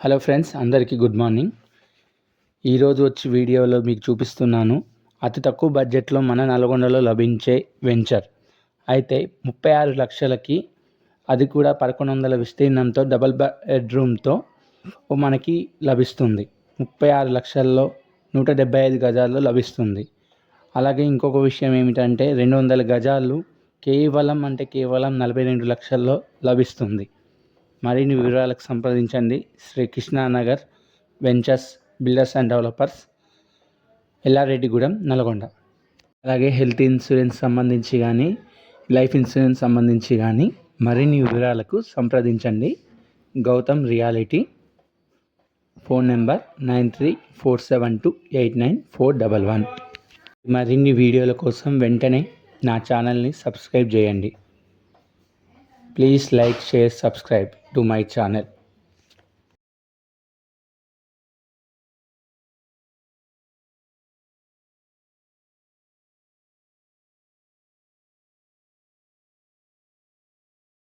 Hello friends, అందరికీ good morning. ఈరోజు వచ్చి వీడియోలో మీకు చూపిస్తున్నాను అతి తక్కువ బడ్జెట్లో మన నల్గొండలో లభించే వెంచర్. అయితే 36 లక్షలకి, అది కూడా 1100 విస్తీర్ణంతో, డబుల్ బెడ్రూమ్తో మనకి లభిస్తుంది. 36 లక్షల్లో 175 గజాల్లో లభిస్తుంది. అలాగే ఇంకొక విషయం ఏమిటంటే 200 గజాలు కేవలం 42 లక్షల్లో లభిస్తుంది. మరిన్ని వివరాలకు సంప్రదించండి Shri Krishnanagar ventures builders and developers, Yellareddigudem, Nalgonda. అలాగే హెల్త్ ఇన్సూరెన్స్ సంబంధించి కానీ, లైఫ్ ఇన్సూరెన్స్ సంబంధించి కానీ మరిన్ని వివరాలకు సంప్రదించండి గౌతమ్ రియాలిటీ. Phone number 9347289411. మరిన్ని వీడియోల కోసం వెంటనే నా ఛానల్ని సబ్స్క్రైబ్ చేయండి. Please like, share, subscribe to my channel.